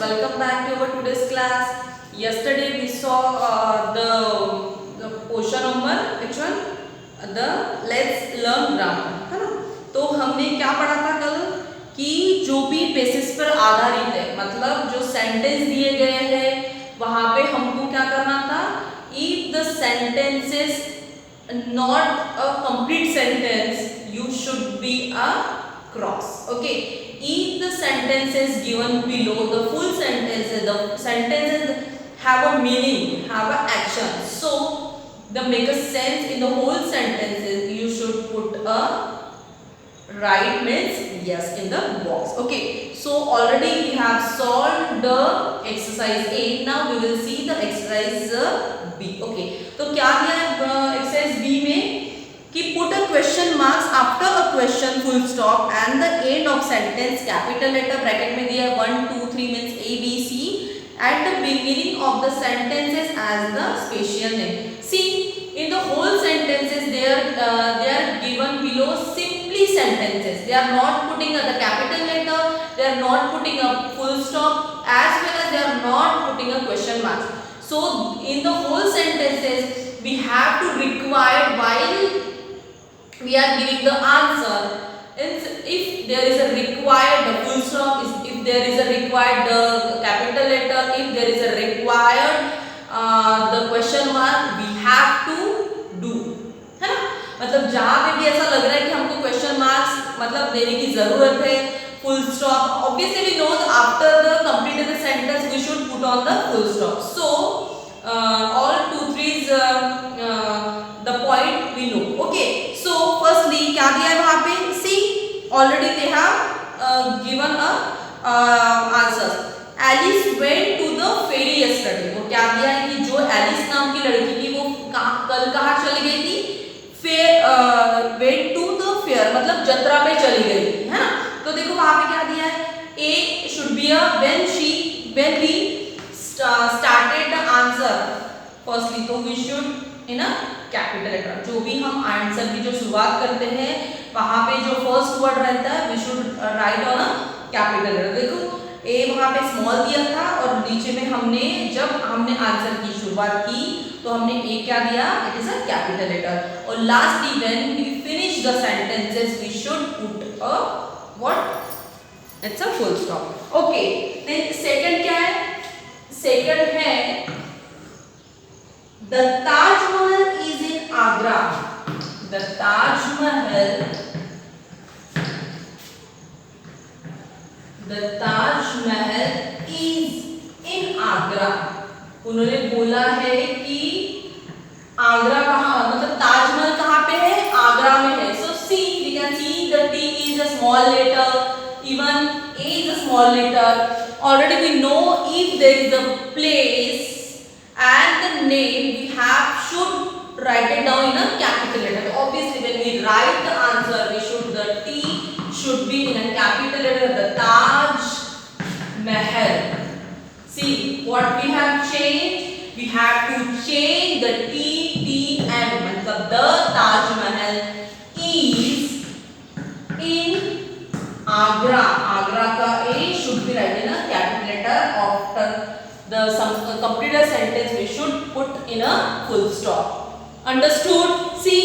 welcome back to our today's class. Yesterday we saw the portion number which one, the let's learn grammar, है ना। तो हमने क्या पढ़ा था कल कि जो भी बेसिस पर आधारित है, मतलब जो सेंटेंस दिए गए हैं वहां पे हमको क्या करना था, if the sentence is not a complete sentence you should be a cross. Okay, if the sentences given below, the full sentences have a meaning, have an action, so the make a sense in the whole sentences, you should put a right means yes in the box. Okay, so already we have solved the exercise A. Now we will see the exercise B. Okay, तो क्या दिया है exercise B में कि put a question marks after a question full stop and the end of sentence capital letter bracket में दिया है 1 2 3 means A B C at the beginning of the sentences as the special name. See, in the whole sentences they are given below simply sentences. They are not putting the capital letter, they are not putting a full stop, as well as they are not putting a question marks. So in the whole sentences we have to require while we are giving the answer, if there is a required the full stop, if there is a required the capital letter, if there is a required the question mark, we have to do, है ना। मतलब जहाँ पे भी ऐसा लग रहा है कि हमको क्वेश्चन मार्क्स मतलब देने की जरूरत है, full stop, obviously we know that after the completed the sentence we should put on the full stop. So all 2 3's the point we know. Okay, so firstly क्या दिया है वहाँ पे, see already they have given a answers. Alice went to the ferry yesterday. वो क्या दिया है कि जो एलिस नाम की लड़की थी वो कल कहाँ चली गई थी, went to the fair मतलब जत्रा पे चली गई थी, है ना। तो देखो वहाँ पे क्या दिया है, A should be a when we started the answer firstly, तो we should in a capital letter. जो भी हम आंसर की जो शुरुआत करते हैं वहाँ पे जो फर्स्ट वर्ड रहता है we should write on a capital letter. देखो A वहाँ पे स्मॉल दिया था और नीचे में जब हमने आंसर की शुरुआत की तो हमने A क्या दिया, it is a capital letter. और lastly when we finish the sentences we should put a what, it's a full stop. Okay, then second क्या है, second है the Taj Mahal is in Agra. The Taj Mahal is in Agra. उन्होंने बोला है कि आगरा कहाँ, मतलब ताजमहल कहाँ पे है, आगरा में है. So see, we can see the T is a small letter, even A is a small letter. Already we know if there is a place and the name we should write it down in a capital letter. So obviously when we write the answer the T should be in a capital letter, the Taj Mahal. See what we have changed, we have to change the TTM, मतलब the Taj Mahal is in Agra. Agra का A should be written in a capital letter. After the completed sentence we should put in a full stop. Understood? See,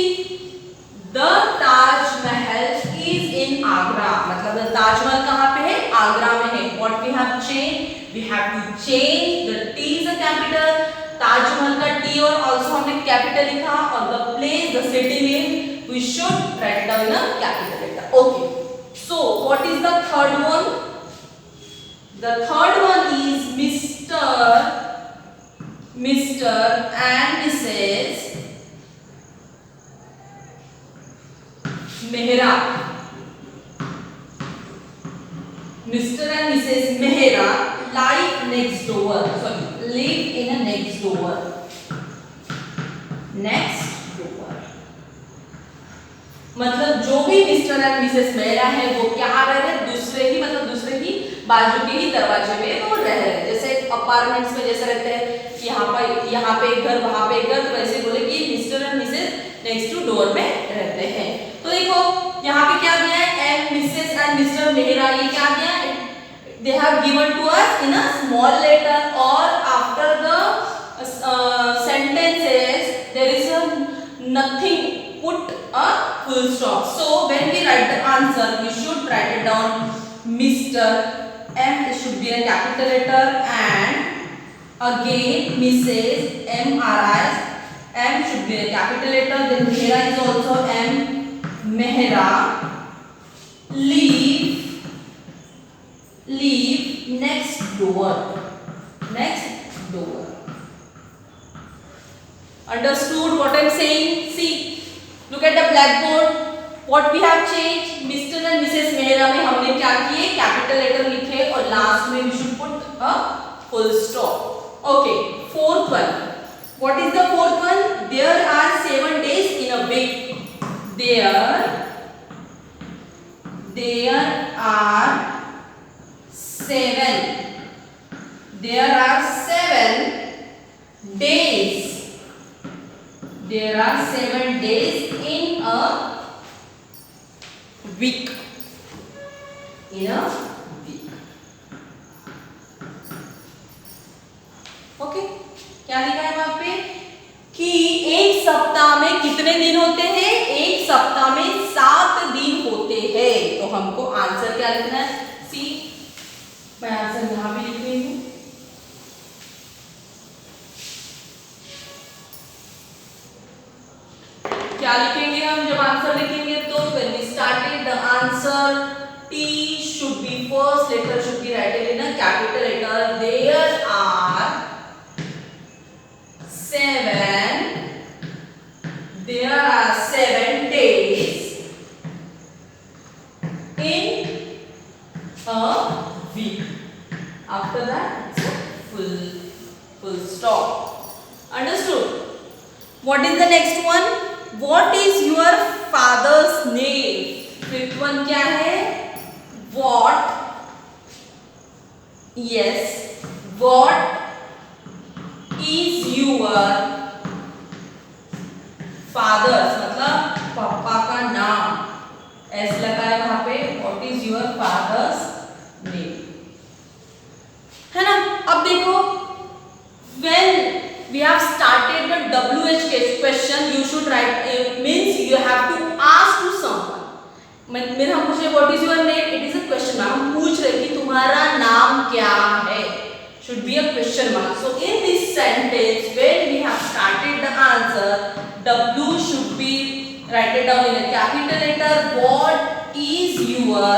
the Taj Mahal is in Agra. मतलब the Taj Mahal कहाँ पे है, आगरा में है. What we have changed, we have to change the T is a capital, Taj Mahal का T और also हमने capital लिखा और the place, the city name we should write down in a capital letter. Okay. So what is the third one? The third one is Mr. and Mrs. Mehra. Mr. and Mrs. Mehra live next door. Sorry, live in a next door. Next door. मतलब जो भी mister and Mrs Mehra है वो क्या रह रहे हैं, दूसरे ही बाजू के ही दरवाजे में वो रह रहे हैं. जैसे अपार्टमेंट्स में जैसे रहते हैं कि यहाँ पे एक घर वहाँ पे एक घर, तो वैसे बोले कि mister and Mrs next to door में रहते हैं. तो देखो यहाँ पे क्या दिया है, and Mrs and mister Mehra, ये क्या दिया है, they have given to us in a small letter, or after the sentences there is a nothing, put a full stop. So when we write the answer, we should write it down Mr. M, it should be a capital letter, and again Mrs. MRI, M should be a capital letter. Then Mehra is also M. Mehra. Leave next door. Understood what I'm saying? See, look at the blackboard. What we have changed? Mr. and Mrs. Mehra में हमने क्या किए? Capital letter लिखे और last में we should put a full stop. Okay, fourth one. What is the fourth one? There are 7 days in a week. There are 7 days. There are 7 days in a week. Okay, क्या लिखा है वहां पे कि एक सप्ताह में कितने दिन होते हैं? एक सप्ताह में 7 दिन होते हैं. तो हमको आंसर क्या लिखना है? सी, मैं आंसर यहां पे लिख रही हूं. क्या लिखेंगे हम जब आंसर लिखेंगे? तो when we started the answer, T should be first letter should be written in a capital letter. There are 7 days in a week. After that, it's a full stop. Understood? What is the next one? What is your father's name? Fifth one क्या है? What? Yes. What is your father's, मतलब पापा का नाम. S लगा है वहां पे. What is your father's name? है ना? अब देखो, when we have started the WH question, you should write, it means you have to ask to someone. मेरे हम पूछ रहे what is your name, it is a question mark. हम पूछ रहे कि तुम्हारा नाम क्या है, should be a question mark. So in this sentence, when we have started the answer, W should be write it down in a capital letter. What is your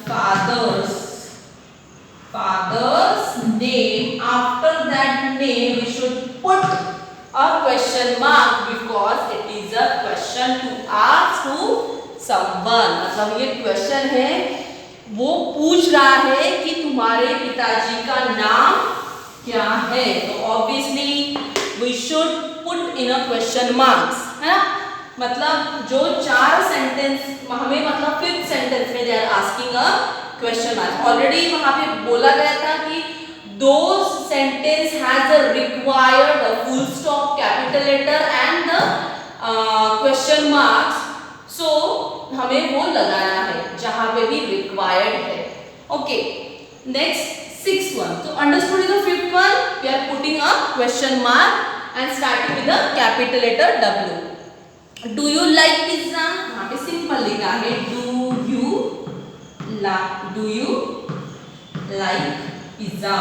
father's name? After that name we should put a question mark because it is a question to ask to someone. मतलब ये question है, वो पूछ रहा है कि तुम्हारे पिताजी का नाम क्या है. तो obviously we should put in a question marks, है ना? मतलब जो 4 सेंटेंस हमें, मतलब 5th सेंटेंस में they are asking a question mark. Already वहां पे बोला गया था कि those sentence has a required a full stop, capital letter and the question marks. So हमें वो लगाना है जहां पे भी required है. Okay, next 6th one. So understood is the 5th one. We are putting a question mark and starting with the capital letter W. Do you like pizza? वहां पे सिंपल लिखा है do you like pizza.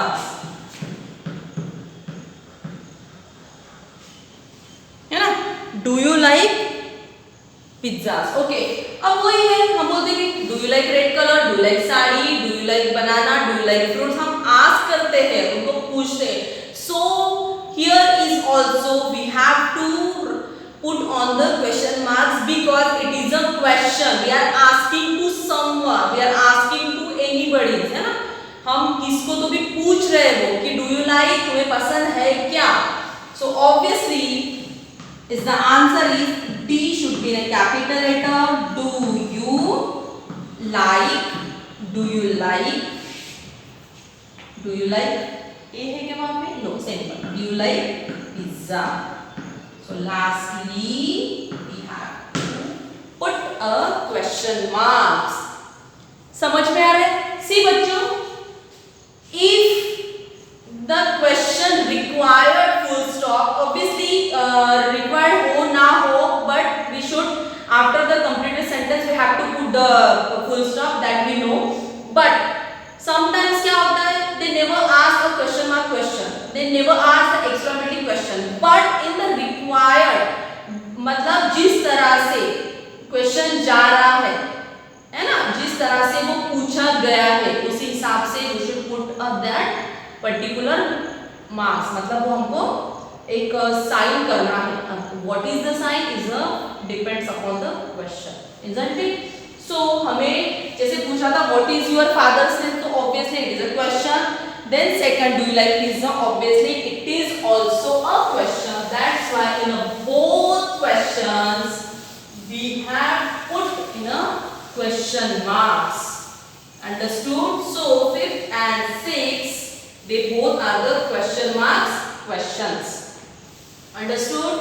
है ना? Do you like pizzas? Okay. अब वही है, हम बोलते हैं कि do you like red color, do you like sari, do you like banana, do you like fruits. हम ask करते हैं, उनको पूछते हैं. So here is also we have to put on the question marks because it is a question. We are asking to someone, we are asking to anybody, है ना? हम किसको तो भी पूछ रहे हो कि do you like, तुम्हें पसंद है क्या? So obviously is the answer is D should be in a capital letter. Do you like A है क्या वहां पे? No, simple. Do you like pizza? So lastly we have to put a question marks. समझ में आ रहा है? See बच्चों, if the question required full stop, obviously required हो ना हो, but we should after the completed sentence we have to put the full stop, that we know. But sometimes क्या होता है, they never ask a question mark question, they never ask the exclamation question, but in the required, मतलब जिस तरह से question जा रहा है ना, जिस तरह से वो पूछा गया है उसी हिसाब से you should put up that particular marks, मतलब वो हमको एक साइन करना है. What is the sign is a depends upon the question, isn't it? So हमें जैसे पूछा था what is your father's name, तो obviously it is a question. Then second, do you like pizza? Obviously it is also a question. That's why in both questions we have put in a question marks. Understood? So fifth and sixth, they both are the question marks questions. Understood?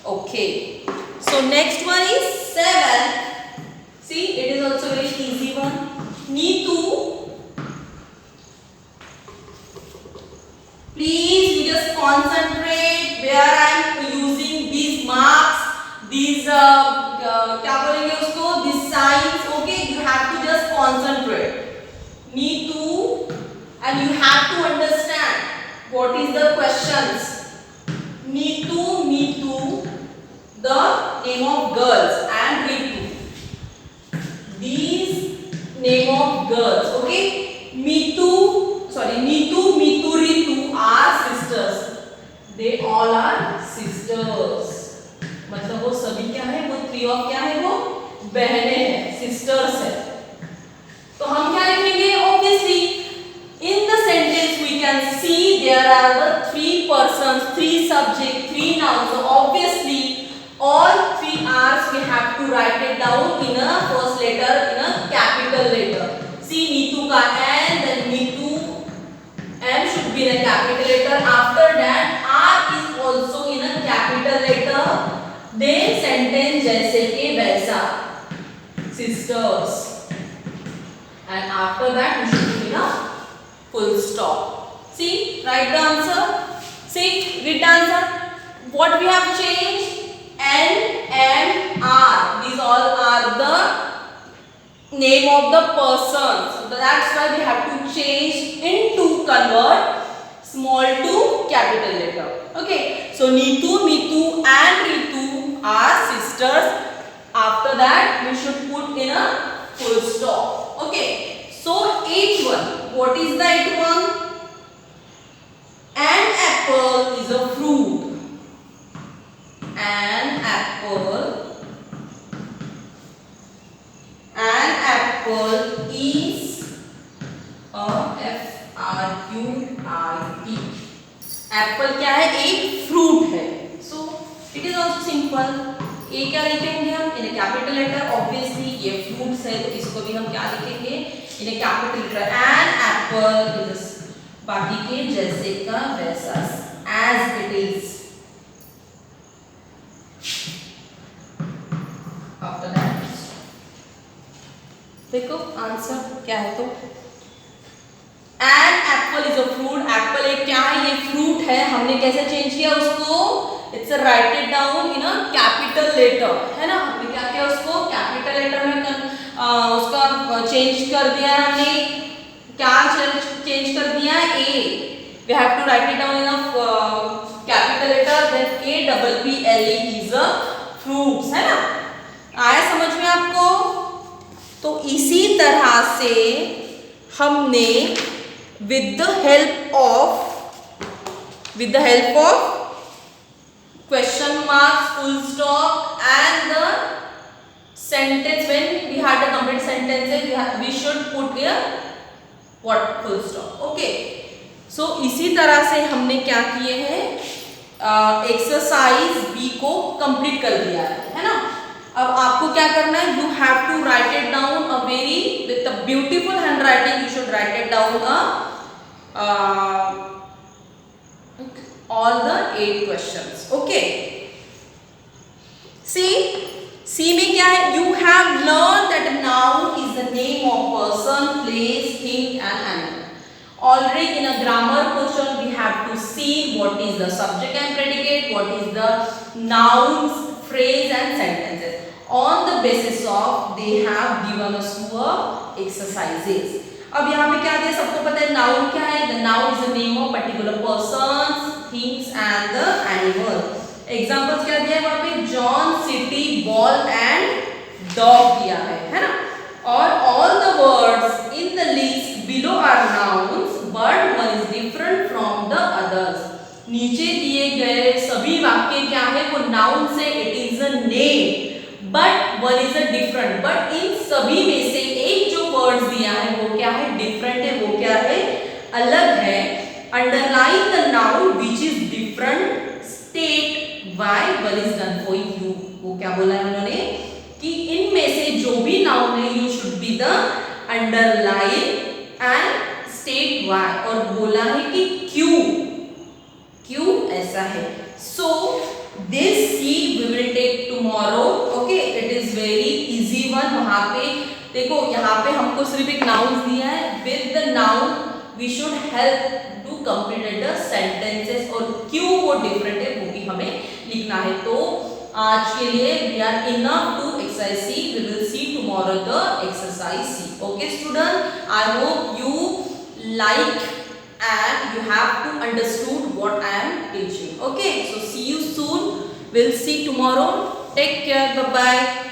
Okay. So next one is 7. See, it is also very easy one. Neetu, please you just concentrate where I am using these marks, these क्या बोलेंगे उसको, these signs. Okay, you have to just concentrate. Neetu, and you have to understand what is the questions. Neetu, the name of girls, and Ritu, these name of girls. Okay, Neetu, Ritu are sisters. They all are sisters. मतलब वो सभी क्या है, वो three of क्या है, वो बहनें हैं, सिस्टर्स है. तो हम क्या लिखेंगे, obviously in the sentence we can see there are the three persons, three subject, three nouns. So obviously all three R's we have to write it down in a first letter, in a capital letter. See, Neetu ka N, then Neetu M should be in a capital letter. After that R is also in a capital letter. Then sentence जैसे के वैसा, sisters, and after that we should put in a full stop. See, write the answer. See, read the answer. What we have changed? N, M, R. These all are the name of the persons. So that's why we have to change into convert small to capital letter. Okay. So Neetu, and Ritu are sisters. After that, we should put in a full stop. Okay. So each one. What is the eighth one? An apple is a fruit. An apple is a F-R-U-I-T. Apple क्या है, एक fruit है. So it is also simple. A क्या लिखेंगे हम, in capital letter. Obviously ये fruits है तो इसको भी हम क्या लिखेंगे, in capital letter. An apple is, बाकी के जैसे का वैसा, as it is. After that देखो आंसर क्या है. तो an apple is a fruit. Apple एक क्या है, ये फ्रूट है. हमने कैसे चेंज किया उसको, it's write it down in a capital letter, है ना. हमने क्या किया उसको कैपिटल लेटर में उसका चेंज कर दिया. हमने क्या चेंज कर दिया, A. We have to write it down in a capital letter. Then APPLE is a fruits, है ना. आया समझ में आपको. तो इसी तरह से हमने with the help of question marks, full stop, and the sentence, when we had the complete sentences, we should put here what, full stop. Okay. So इसी तरह से हमने क्या किए हैं, एक्सरसाइज बी को कंप्लीट कर दिया है ना. अब आपको क्या करना है, you have to write it down a very with a beautiful hand writing. You should write it down all the 8 questions. Okay. See, C में क्या है, you have learn that noun is the name of person, place, thing and animal. Already in a grammar question we have to see what is the subject and predicate, what is the nouns, phrase and sentences. On the basis of they have given us two exercises. अब यहाँ पे क्या दिया, सबको पता है noun क्या है. The noun is the name of particular persons, things and the animal. Examples क्या दिया है वहाँ पे, John, city, ball and dog दिया है ना. और all the words in the list below are nouns but one is different from the others. नीचे दिए गए सभी वाक्य क्या है, वो नाउन से, it is a name but one is a different. But in सभी में से एक जो वर्ड्स दिया है वो क्या है, डिफरेंट है, वो क्या है, अलग है. Underline the noun which is different, state why one is done for you. वो क्या बोला है उन्होंने कि इनमें से जो भी नाउन है you should be the underline and state why. और बोला है कि क्यों, क्यों ऐसा है. So this C we will take tomorrow. Okay, it is very easy one. वहां पे देखो, यहाँ पे हमको सिर्फ एक नाउन दिया है. With the noun we should help to complete the sentences. और क्यों वो डिफरेंट है वो भी हमें लिखना है. तो आज के लिए we are enough to exercise C. We will see tomorrow the exercise C. Okay student, I hope you like and you have to understood what I am teaching. Okay, so see you soon. We'll see tomorrow. Take care. Bye bye.